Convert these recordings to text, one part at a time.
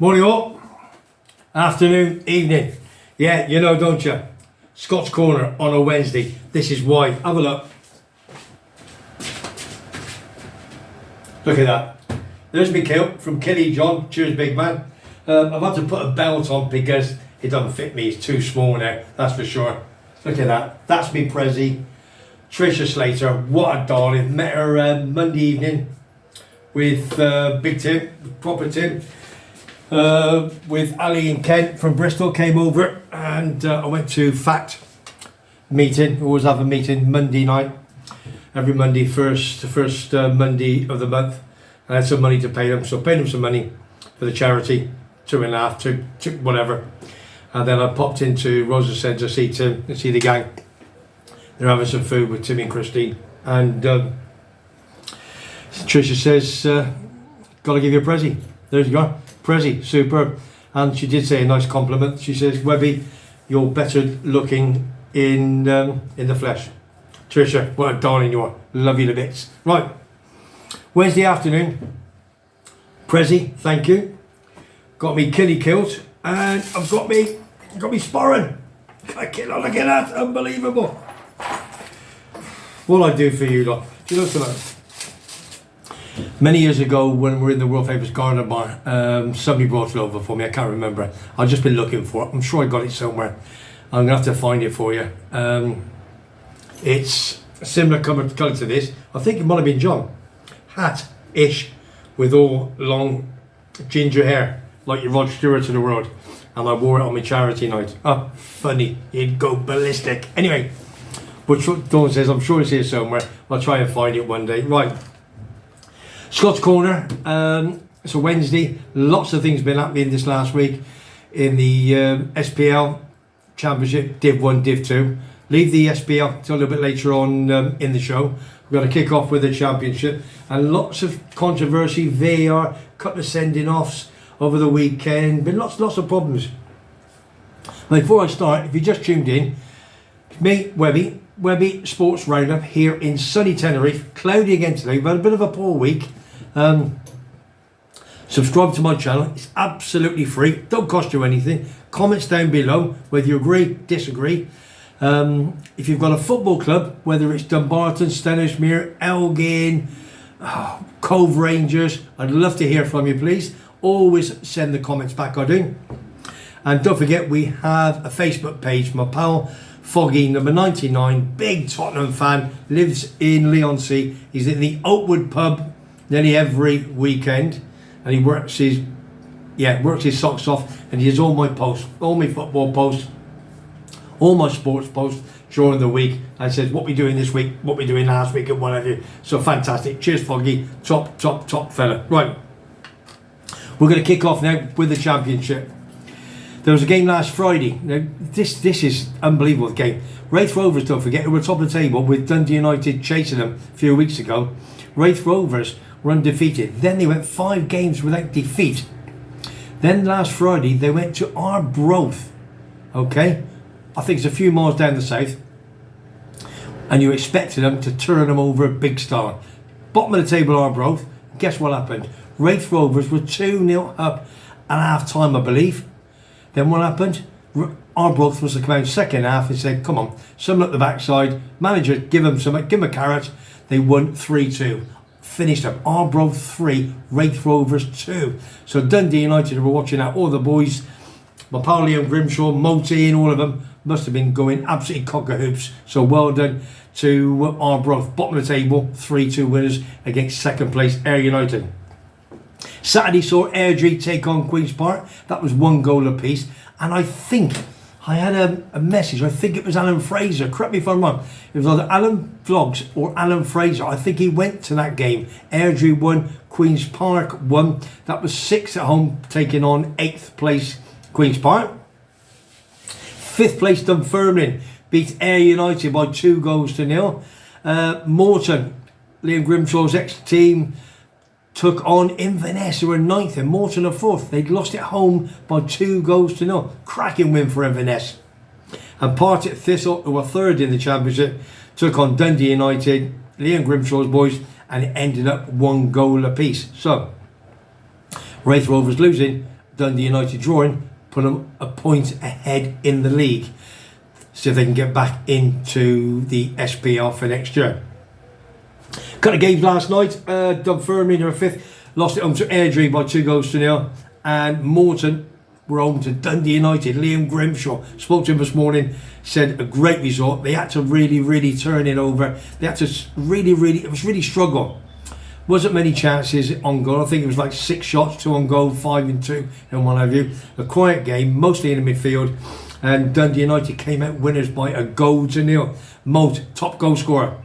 Morning all, afternoon, evening. Yeah, you know, don't you? Scott's Corner on a Wednesday. This is why. Have a look. Look at that. There's me kill from Killy John. Cheers, big man. I've had to put a belt on because it doesn't fit me. It's too small now, that's for sure. Look at that. That's me Prezi. Tricia Slater, what a darling. Met her Monday evening with Big Tim, proper Tim. With Ali and Kent from Bristol came over, and I went to FACT meeting. Always have a meeting Monday night, every Monday, first Monday of the month. I had some money to pay them, so paid them some money for the charity, 2.5, two, whatever. And then I popped into Rosa Centre to see Tim and see the gang. They're having some food with Timmy and Christine, and Tricia says, "Gotta give you a Prezi." There you go. Prezi, superb. And she did say a nice compliment. She says, "Webby, you're better looking in the flesh." Tricia, what a darling you are. Love you to bits. Right, Wednesday afternoon. Prezi, thank you. Got me killy killed, and I've got me sparring. Look at that, unbelievable. What I do for you, lot. Do you know something? Many years ago, when we were in the world famous Garden Bar, somebody brought it over for me. I can't remember. I've just been looking for it. I'm sure I got it somewhere. I'm gonna have to find it for you. It's a similar colour to this. I think it might have been John. Hat-ish, with all long ginger hair, like your Rod Stewart of the world. And I wore it on my charity night. Oh, funny. You'd go ballistic. Anyway, but Dawn says, I'm sure it's here somewhere. I'll try and find it one day. Right. Scott's Corner, it's a Wednesday. Lots of things been happening this last week in the SPL Championship, Div 1, Div 2. Leave the SPL till a little bit later on in the show. We're going to kick off with the Championship, and lots of controversy, VAR, couple of sending offs over the weekend, been lots of problems. Before I start, if you just tuned in, me, Webby Sports Roundup here in sunny Tenerife. Cloudy again today. We've had a bit of a poor week. Subscribe to my channel. It's absolutely free. Don't cost you anything. Comments down below whether you agree, disagree. If you've got a football club, whether it's Dumbarton, Stenhousemuir, Elgin, Cove Rangers, I'd love to hear from you, please. Always send the comments back, I do. And don't forget, we have a Facebook page. My pal Foggy, number 99, big Tottenham fan, lives in Leonsea. He's in the Oakwood pub nearly every weekend, and he works his socks off, and he has all my posts, all my football posts, all my sports posts during the week, and says what we doing this week, what we doing last week, and whatever. So fantastic. Cheers, Foggy. Top fella. Right, we're going to kick off now with the Championship. There was a game last Friday. Now, this is unbelievable game. Wraith Rovers, don't forget, who were top of the table with Dundee United chasing them a few weeks ago. Wraith Rovers were undefeated. Then they went 5 games without defeat. Then last Friday they went to Arbroath. Okay, I think it's a few miles down the south. And you expected them to turn them over a big star. Bottom of the table, Arbroath. Guess what happened? Wraith Rovers were 2-0 up at half time, I believe. Then what happened? Arbroath was to come out second half and said, come on, some up the backside. Manager, give them a carrot. They won 3-2. Finished up. Arbroath 3, Wraith Rovers 2. So Dundee United were watching out. All the boys, Mapalio, Grimshaw, Multi, and all of them must have been going absolutely cock-a-hoops. So well done to Arbroath. Bottom of the table, 3-2 winners against second place Ayr United. Saturday saw Airdrie take on Queen's Park. That was 1 goal apiece. And I think I had a message. I think it was Alan Fraser. Correct me if I'm wrong. It was either Alan Vlogs or Alan Fraser. I think he went to that game. Airdrie won. Queen's Park won. That was 6 at home, taking on 8th place Queen's Park. 5th place Dunfermline beat Ayr United by 2-0. Morton, Liam Grimshaw's ex-team, took on Inverness, who were 9th, and Morton are 4th. They'd lost at home by 2-0. Cracking win for Inverness. And Partick Thistle, who were 3rd in the Championship, took on Dundee United, Liam Grimshaw's boys, and it ended up 1 goal apiece. So, Wraith Rovers losing, Dundee United drawing put them a point ahead in the league, so they can get back into the SPL for next year. Couple of games last night. Dunfermline, they were 5th, lost it home to Airdrie by 2-0, and Morton were home to Dundee United. Liam Grimshaw, spoke to him this morning, said a great result. They had to really turn it over. They had to it was really struggle. Wasn't many chances on goal. I think it was like 6 shots, 2 on goal, 5 and 2 and what have you. A quiet game, mostly in the midfield, and Dundee United came out winners by 1-0. Moat, top goal scorer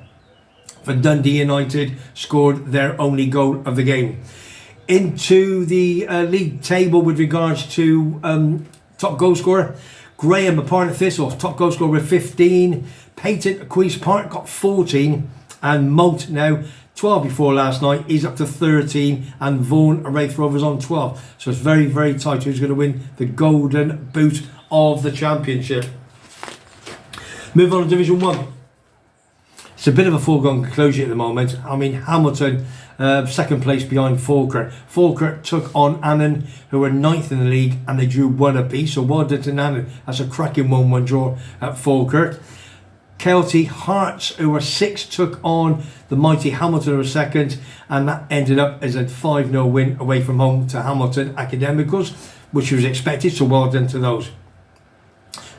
for Dundee United, scored their only goal of the game. Into the league table with regards to top goal scorer, Graham, a part of Thistle, top goal scorer with 15. Peyton at Queen's Park got 14, and Moat now 12 before last night, he's up to 13, and Vaughan at Wraith Rovers on 12. So it's very tight who's going to win the golden boot of the championship. Move on to Division 1. It's a bit of a foregone conclusion at the moment. I mean, Hamilton, second place behind Falkirk. Falkirk took on Annan, who were 9th in the league, and they drew 1 apiece. So well done to Annan. That's a cracking 1-1 draw at Falkirk. Kelty Hearts, who were 6th, took on the mighty Hamilton, who were 2nd, and that ended up as a 5-0 win away from home to Hamilton Academicals, which was expected, so well done to those.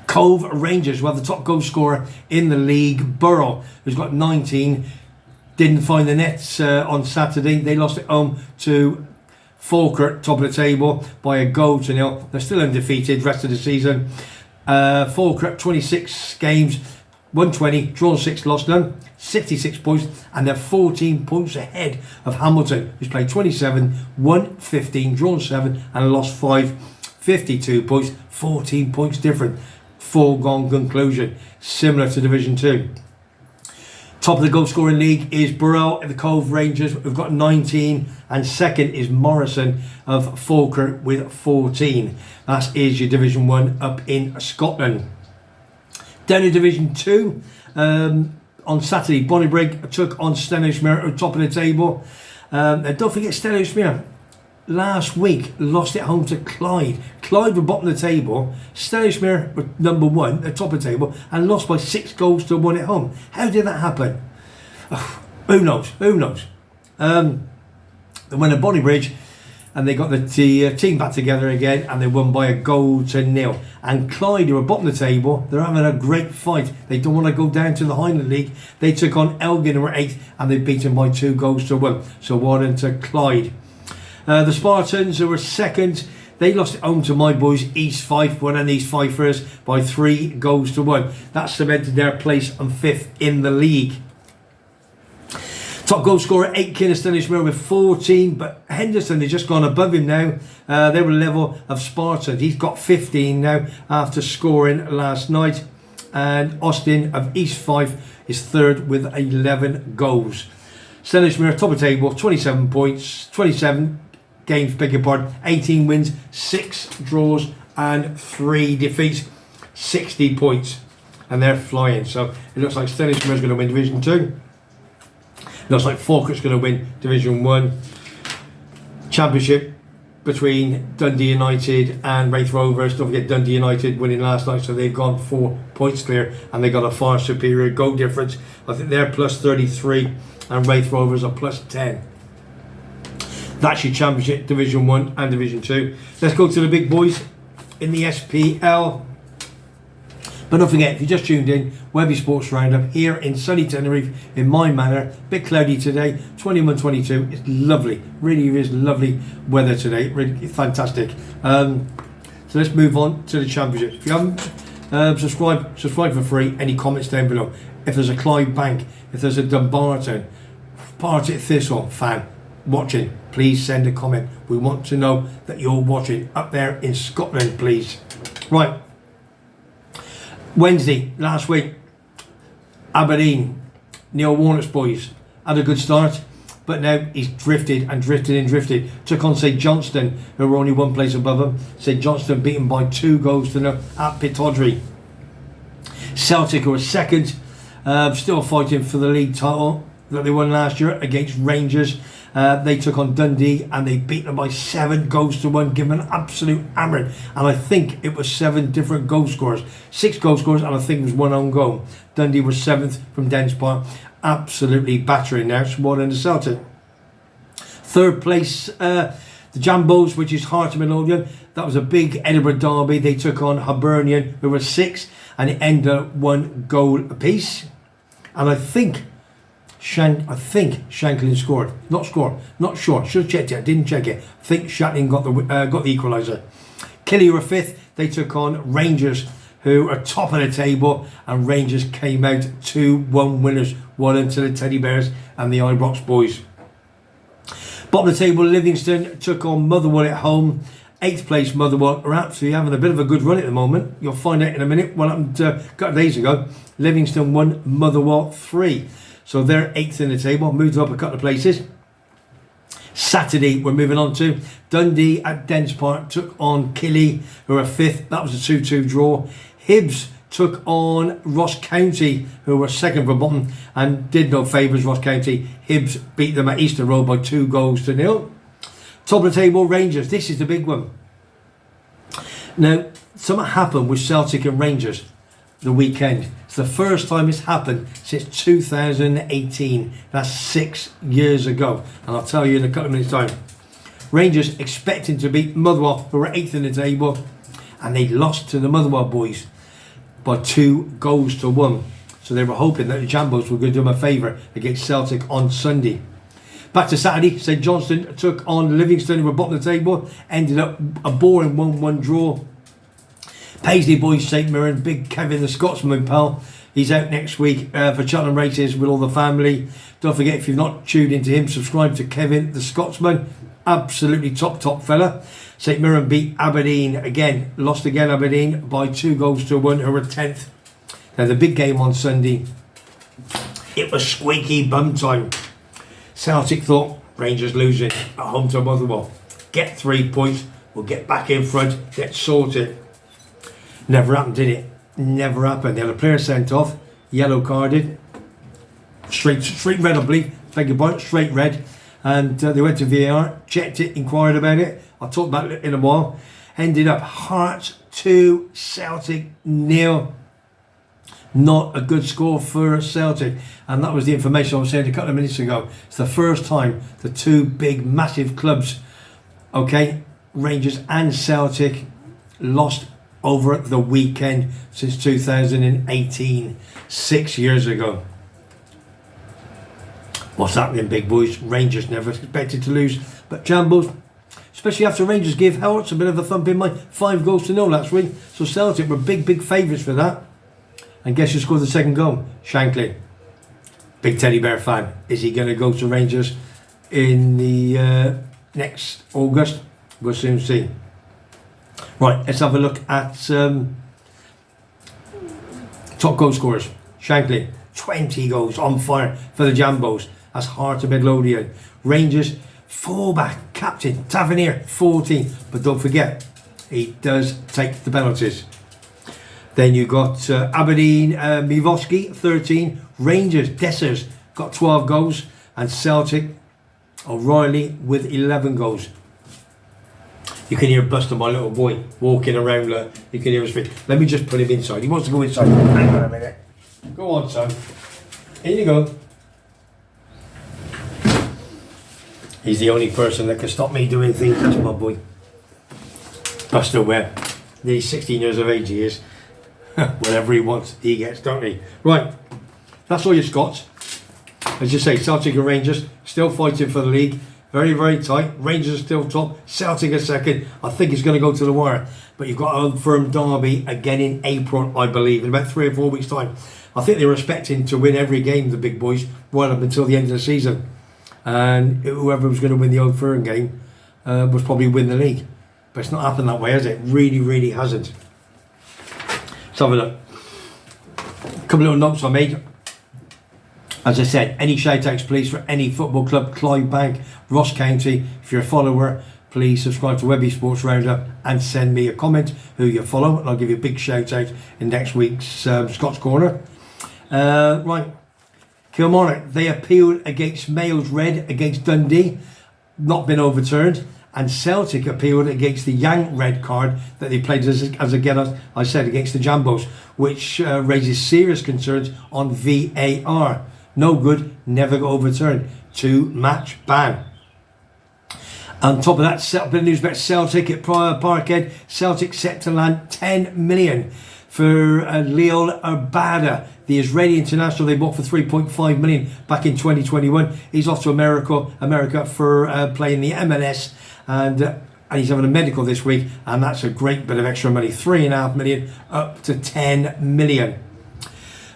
Cove Rangers were the top goal scorer in the league. Borough, who's got 19, didn't find the nets on Saturday. They lost at home to Falkirk, top of the table, by 1-0. They're still undefeated rest of the season. Falkirk, 26 games, won 20, drawn 6, lost none, 66 points, and they're 14 points ahead of Hamilton, who's played 27, won 15, drawn 7, and lost 5, 52 points, 14 points different. Foregone conclusion, similar to Division 2. Top of the goal scoring league is Burrell at the Cove Rangers, who've got 19, and second is Morrison of Falkirk with 14. That is your Division 1 up in Scotland. Down in Division 2, on Saturday, Bonnybrig took on Stenhousemuir at the top of the table. And don't forget, Stenhousemuir last week lost at home to Clyde. Clyde were bottom of the table. Stenhousemuir were number 1 at top of the table and lost by 6-1 at home. How did that happen? Oh, who knows? They went to Bonnybridge and they got the team back together again, and they won by 1-0. And Clyde, who are bottom of the table, they're having a great fight. They don't want to go down to the Highland League. They took on Elgin, who were 8th, and they beat them by 2-1. So well done to Clyde. The Spartans, who were 2nd, they lost at home to my boys East Fife, one of these Fifers, by 3-1. That cemented their place on 5th in the league. Top goal scorer Aitken of Stenhousemuir with 14, but Henderson has just gone above him now. They were level of Spartans. He's got 15 now after scoring last night. And Austin of East Fife is 3rd with 11 goals. Stenhousemuir top of the table, 27 points, 27 games, beg your pardon, 18 wins, 6 draws and 3 defeats, 60 points, and they're flying. So it looks like Stenhousemuir is going to win Division 2. Looks like Falkirk's going to win Division 1. Championship between Dundee United and Wraith Rovers. Don't forget, Dundee United winning last night, so they've gone 4 points clear, and they got a far superior goal difference. I think they're plus 33 and Wraith Rovers are plus 10. That's your championship, Division 1 and Division 2. Let's go to the big boys in the SPL. But don't forget, if you just tuned in, Webby Sports Roundup here in sunny Tenerife in my manor. Bit cloudy today, 21, 22. It's lovely, really is lovely weather today, really fantastic. So let's move on to the championship. If you haven't subscribe for free. Any comments down below. If there's a Clyde Bank, if there's a Dumbarton, Partick Thistle fan watching, please send a comment. We want to know that you're watching up there in Scotland, please. Right. Wednesday, last week, Aberdeen, Neil Warnock's boys, had a good start, but now he's drifted. Took on St Johnston, who were only 1 place above him. St Johnston beaten by 2-0 at Pittodrie. Celtic, who are 2nd, still fighting for the league title. that they won last year against Rangers. They took on Dundee and they beat them by 7 goals to 1, giving an absolute hammering. And I think it was 7 different goal scorers, 6 goal scorers, and I think it was 1 own goal. Dundee was 7th from Dens Park, absolutely battering now, smaller than the Celtic. Third place, the Jambos, which is Heart of Midlothian. That was a big Edinburgh derby. They took on Hibernian, who were 6th, and it ended up 1 goal apiece. And I think Shanklin scored. Not sure. Should have checked it. I didn't check it. I think Shanklin got the equaliser. Killie were 5th. They took on Rangers, who are top of the table, and Rangers came out 2-1 winners. Well into the Teddy Bears and the Ibrox boys. Bottom of the table, Livingston took on Motherwell at home. 8th place Motherwell are absolutely having a bit of a good run at the moment. You'll find out in a minute what happened a couple of days ago. Livingston won, Motherwell 3. So they're 8th in the table, moved up a couple of places. Saturday we're moving on to Dundee at Dens Park took on Killie, who are 5th. That was a 2-2 draw. Hibs took on Ross County, who were 2nd from bottom, and did no favours, Ross County. Hibs beat them at Easter Road by 2 goals to 0. Top of the table, Rangers. This is the big one. Now, something happened with Celtic and Rangers the weekend. It's the first time it's happened since 2018. That's 6 years ago. And I'll tell you in a couple of minutes' time. Rangers expecting to beat Motherwell, who were 8th in the table, and they lost to the Motherwell boys by 2 goals to 1. So they were hoping that the Jambos were going to do them a favour against Celtic on Sunday. Back to Saturday, St Johnstone took on Livingston, who were bottom of the table. Ended up a boring 1-1 draw. Paisley boys, St Mirren, big Kevin the Scotsman pal. He's out next week for Cheltenham Races with all the family. Don't forget, if you've not tuned into him, subscribe to Kevin the Scotsman. Absolutely top fella. St Mirren beat Aberdeen again. Lost again Aberdeen by 2 goals to 1, who were 10th. Now the big game on Sunday, it was squeaky bum time. Celtic thought, Rangers losing at home to Motherwell. Get 3 points, we'll get back in front, get sorted. Never happened, did it? Never happened. They had a player sent off, yellow carded, straight red, I believe. Beg your pardon, straight red. And they went to VAR, checked it, inquired about it. I'll talk about it in a while. Ended up Hearts 2, Celtic 0. Not a good score for Celtic, and that was the information I was saying a couple of minutes ago. It's the first time the 2 big massive clubs, okay, Rangers and Celtic, lost over the weekend since 2018, 6 years ago. What's happening, big boys? Rangers never expected to lose, but Jambos, especially after Rangers gave Hearts a bit of a thump in mind, 5 goals to 0 last week. So Celtic were big favourites for that. And guess who scored the second goal? Shanklin. Big Teddy Bear fan. Is he going to go to Rangers in the next August? We'll soon see. Right, let's have a look at top goal scorers. Shanklin, 20 goals, on fire for the Jambos. That's Heart of Midlothian. Rangers, fullback, captain, Tavernier, 14. But don't forget, he does take the penalties. Then you got Aberdeen, Mivoski, 13. Rangers, Dessers, got 12 goals. And Celtic, O'Reilly with 11 goals. You can hear Buster, my little boy, walking around. You can hear his feet. Let me just put him inside. He wants to go inside. Hang on a minute. Go on, son. In you go. He's the only person that can stop me doing things. That's my boy. Buster Webb. He's 16 years of age, he is. Whatever he wants, he gets, don't he? Right, that's all your Scots. As you say, Celtic and Rangers still fighting for the league. Very tight. Rangers are still top. Celtic are second. I think it's going to go to the wire. But you've got a firm derby again in April, I believe, in about 3 or 4 weeks' time. I think they were expecting to win every game, the big boys, right up until the end of the season. And whoever was going to win the Old Firm game was probably win the league. But it's not happened that way, has it? Really hasn't. Let's have a look. A couple of little notes I made. As I said, any shout outs please for any football club, Clydebank, Ross County. If you're a follower, please subscribe to Webby Sports Roundup and send me a comment who you follow, and I'll give you a big shout out in next week's Scots Corner. Right, Kilmarnock, they appealed against Mayo's red against Dundee, not been overturned. And Celtic appealed against the Young red card that they played as again, as I said, against the Jambos, which raises serious concerns on VAR. No good, never got overturned. 2-match ban. On top of that, bit of news about Celtic at Parkhead. Celtic set to land 10 million for Leon Urbada, the Israeli international they bought for 3.5 million back in 2021. He's off to America for playing the MLS. And he's having a medical this week, and that's a great bit of extra money. 3.5 million up to 10 million.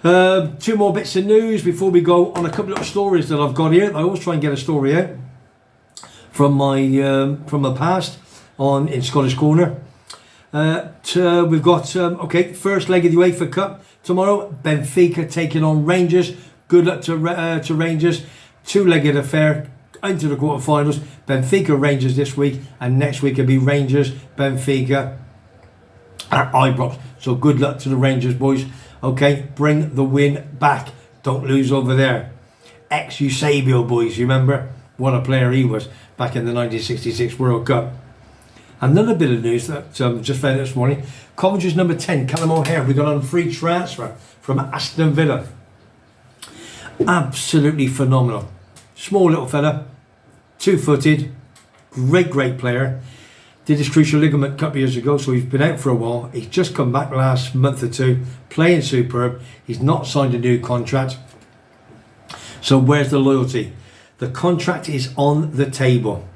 Two more bits of news before we go on a couple of stories that I've got here. I always try and get a story out from my past in Scottish Corner. We've got first leg of the UEFA Cup tomorrow. Benfica taking on Rangers. Good luck to Rangers. Two-legged affair into the quarterfinals. Benfica Rangers this week, and next week it'll be Rangers Benfica at Ibrox. So good luck to the Rangers boys. Okay, bring the win back. Don't lose over there. Ex-Eusebio boys, you remember what a player he was back in the 1966 World Cup. Another bit of news that just found out this morning. Coventry's number 10, Callum O'Hare, we got on a free transfer from Aston Villa. Absolutely phenomenal. Small little fella, 2-footed, great player. Did his crucial ligament a couple of years ago, so he's been out for a while. He's just come back last month or two, playing superb. He's not signed a new contract. So where's the loyalty? The contract is on the table.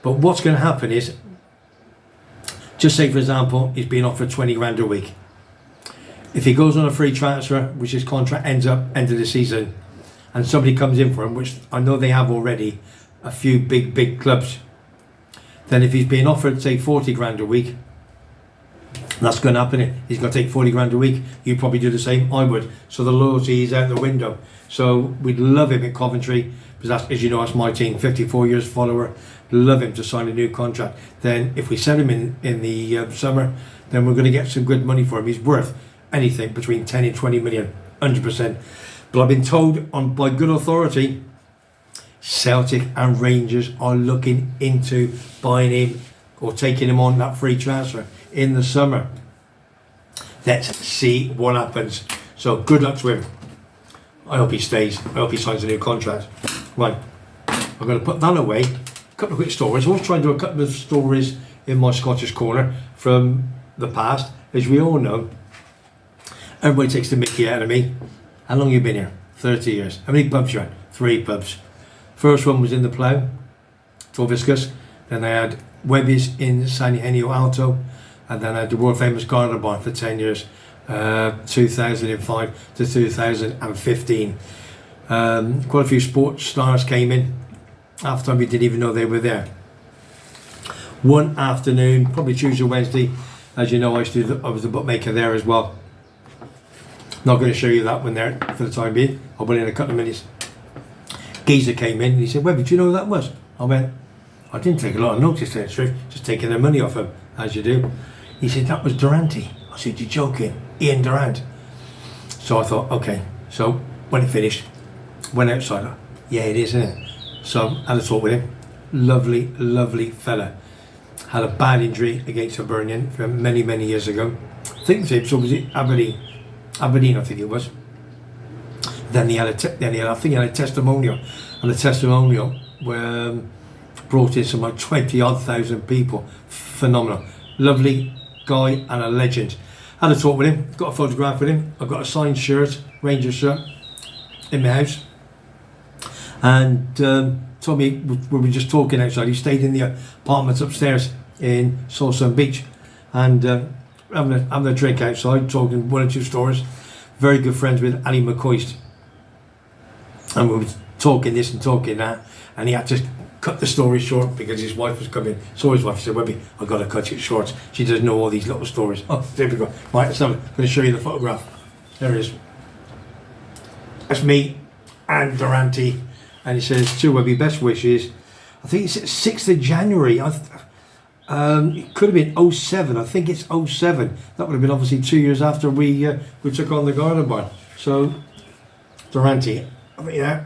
But what's going to happen is, just say for example, he's being offered 20 grand a week. If he goes on a free transfer, which his contract ends up end of the season, and somebody comes in for him, which I know they have already, a few big clubs, then if he's being offered, say, 40 grand a week, that's going to happen. He's going to take 40 grand a week. You'd probably do the same. I would. So the loyalty is out the window. So we'd love him at Coventry, because that's, as you know, that's my team, 54 years follower. Love him to sign a new contract. Then if we sell him in the summer, then we're going to get some good money for him. He's worth anything between 10 and 20 million, 100%. But I've been told by good authority, Celtic and Rangers are looking into buying him or taking him on that free transfer in the summer. Let's see what happens. So good luck to him. I hope he stays. I hope he signs a new contract. Right, I'm going to put that away. A couple of quick stories. I was trying to do a couple of stories in my Scottish Corner from the past. As we all know, everybody takes the mickey out of me. How long have you been here? 30 years. How many pubs you had? 3 pubs. First one was in the Plough, Torviscus. Then I had Webby's in San Eugenio Alto. And then I had the world famous Garden Bar for 10 years, 2005 to 2015. Quite a few sports stars came in after we didn't even know they were there. One afternoon, probably Tuesday or Wednesday, as you know, I was the bookmaker there as well. Not going to show you that one there for the time being. I'll put in a couple of minutes. Geezer came in and he said, "Webby, do you know who that was?" I went, "I didn't take a lot of notice to it, just taking their money off him, as you do." He said, "That was Durante." I said, "You're joking, Ian Durant." So I thought, okay. So when it finished, went outside. Yeah, it is, isn't it? So I had a talk with him. Lovely fella. Had a bad injury against Hibernian from many years ago. I think so was it Aberdeen, I think it was. Then he had I think he had a testimonial, and the testimonial brought in some like 20,000 odd people. Phenomenal, lovely guy and a legend. Had a talk with him, got a photograph with him. I've got a signed shirt, Ranger shirt, in my house. And told me we were just talking outside. He stayed in the apartments upstairs in Salisbury Beach, and having a drink outside, talking 1 or 2 stories. Very good friends with Ali McCoist, and we were talking this and talking that, and he had to cut the story short because his wife was coming. So his wife said, "Webby, I've got to cut it short. She doesn't know all these little stories." Oh, there we go. Right, so I'm going to show you the photograph. There it is. That's me and Durante, and it says, "To Webby, best wishes." I think it's 6th of January. It could have been 07. I think it's 07. That would have been obviously 2 years after we took on the Garden Bar. So Durante, you know,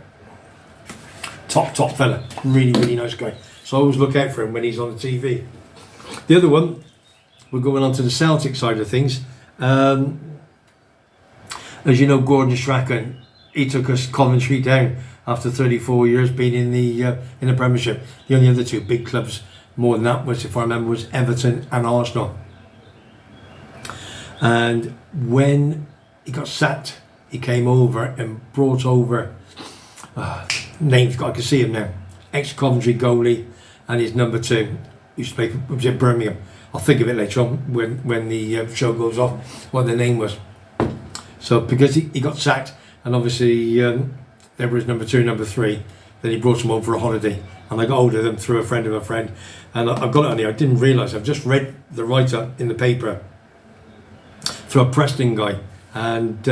top fella, really nice guy. So I always look out for him when he's on the TV. The other one, we're going on to the Celtic side of things. As you know, Gordon Strachan, he took us Coventry down after 34 years being in the Premiership. The only other two big clubs more than that was, if I remember, was Everton and Arsenal. And when he got sacked, he came over and brought over names. I can see him now. Ex-Coventry goalie and his number 2 used to play for Birmingham. I'll think of it later on when the show goes off what the name was. So because he got sacked, and obviously there was number 2, number 3, then he brought him over for a holiday, and I got hold of them through a friend of a friend, and I've got it on here. I didn't realise, I've just read the write-up in the paper through a Preston guy, and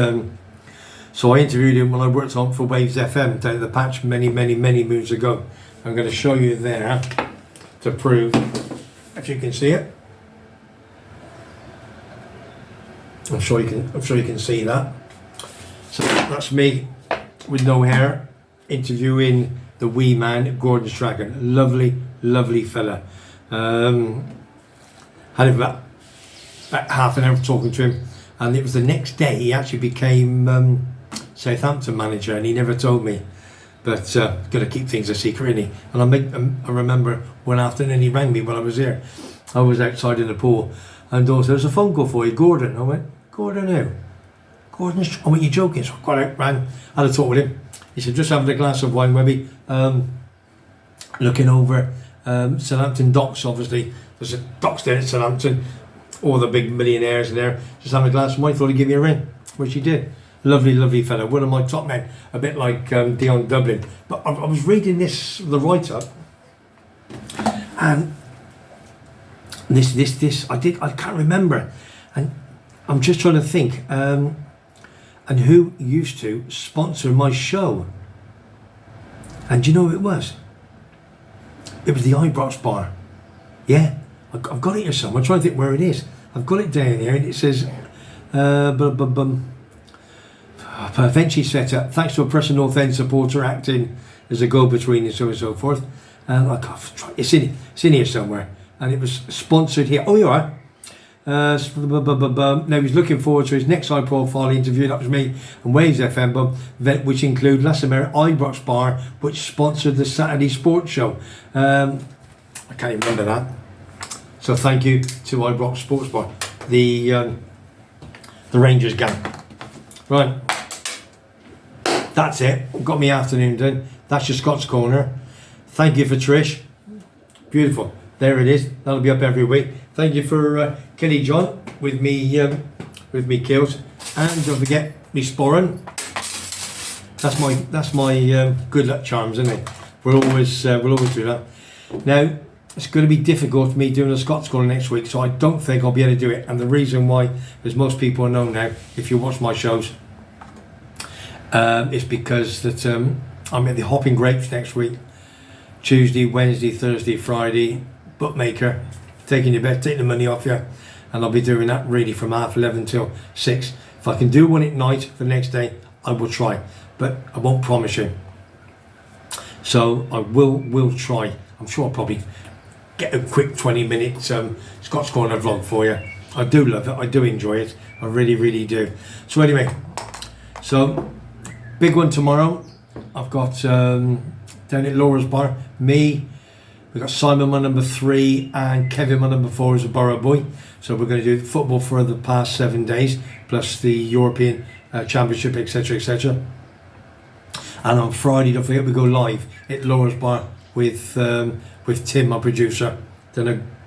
so I interviewed him when I worked on for Waves FM down at the Patch many moons ago. I'm going to show you there to prove if you can see it. I'm sure you can see that. So that's me with no hair interviewing the wee man Gordon Strachan. Lovely fella. Had about half an hour talking to him, and it was the next day he actually became Southampton manager, and he never told me. But got to keep things a secret, innit? And I remember one afternoon he rang me when I was here. I was outside in the pool, and also there's a phone call for you, Gordon. I went, Gordon who? Gordon, I went, you joking? So I got out, ran, had a talk with him. He said, just having a glass of wine, Webby, looking over Southampton docks, obviously. There's a docks there at Southampton, all the big millionaires in there, just having a glass of wine, thought he'd give me a ring, which he did. Lovely fellow, one of my top men, a bit like Dion Dublin. But I was reading the write-up, and this I can't remember, and I'm just trying to think, and who used to sponsor my show. And do you know who it was? It was the Ibrox bar. Yeah, I've got it here somewhere. I'm trying to think where it is. I've got it down here, and it says eventually set up thanks to a Preston North End supporter acting as a go-between and so on and so forth. It's in here somewhere, and it was sponsored here. Oh, you are. Now he's looking forward to his next high-profile interview. That was me and Waves FM, which include last America Ibrox Bar, which sponsored the Saturday Sports Show. I can't even remember that. So thank you to Ibrox Sports Bar, the Rangers gang. Right. That's it. Got me afternoon done. That's your Scott's Corner. Thank you for Trish. Beautiful. There it is. That'll be up every week. Thank you for Kenny John with me kills. And don't forget me sporran. That's my good luck charms, isn't it? We'll always do that. Now it's going to be difficult for me doing a Scott's Corner next week, so I don't think I'll be able to do it. And the reason why, as most people know now, if you watch my shows, it's because that I'm at the Hopping Grapes next week, Tuesday, Wednesday, Thursday, Friday, bookmaker, taking your bet, taking the money off you, and I'll be doing that really from 11:30 till 6. If I can do one at night for the next day, I will try, but I won't promise you. So I will try. I'm sure I'll probably get a quick 20-minute Scott's Corner vlog for you. I do love it. I do enjoy it. I really do. So anyway, so big one tomorrow. I've got down at Laura's Bar, me, we've got Simon, my number 3, and Kevin, my number 4, is a borough boy. So we're going to do football for the past 7 days, plus the European Championship, etc. And on Friday, don't forget, we go live at Laura's Bar with Tim, my producer.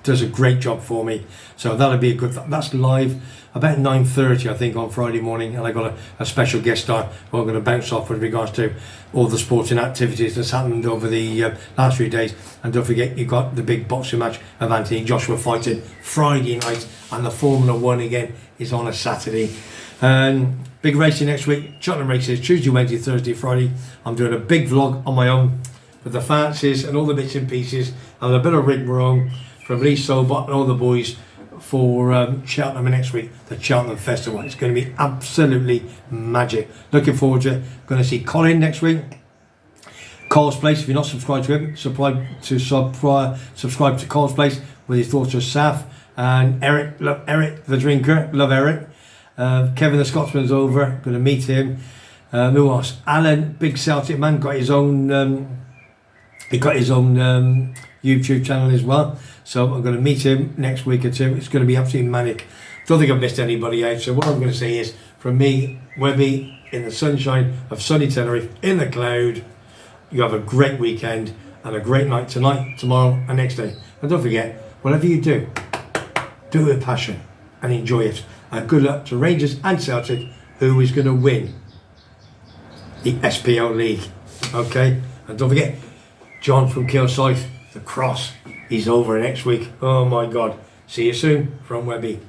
Does a great job for me. So that'll be a good. That's live about 9:30, I think, on Friday morning, and I got a special guest star who I'm going to bounce off with regards to all the sporting activities that's happened over the last few days. And don't forget, you got the big boxing match of Anthony and Joshua fighting Friday night, and the Formula 1 again is on a Saturday. And big racing next week, Cheltenham races Tuesday, Wednesday, Thursday, Friday. I'm doing a big vlog on my own with the fancies and all the bits and pieces, and a bit of rigmarole from Lee Sobot and all the boys for Cheltenham next week, the Cheltenham Festival. It's going to be absolutely magic. Looking forward to it. Going to see Colin next week. Carl's Place, if you're not subscribed to him, subscribe to Carl's Place with his daughter Saf and Eric, love Eric the drinker, love Eric. Kevin the Scotsman's over, going to meet him. Who else? Alan, big Celtic man, got his own YouTube channel as well. So I'm going to meet him next week or two. It's going to be absolutely manic. Don't think I've missed anybody out. So what I'm going to say is, from me, Webby, in the sunshine of sunny Tenerife, in the cloud, you have a great weekend and a great night tonight, tomorrow and next day. And don't forget, whatever you do it with passion and enjoy it. And good luck to Rangers and Celtic, who is going to win the SPL League. Okay? And don't forget, John from Kilsyth, the Cross, he's over next week. Oh my God. See you soon from Webby.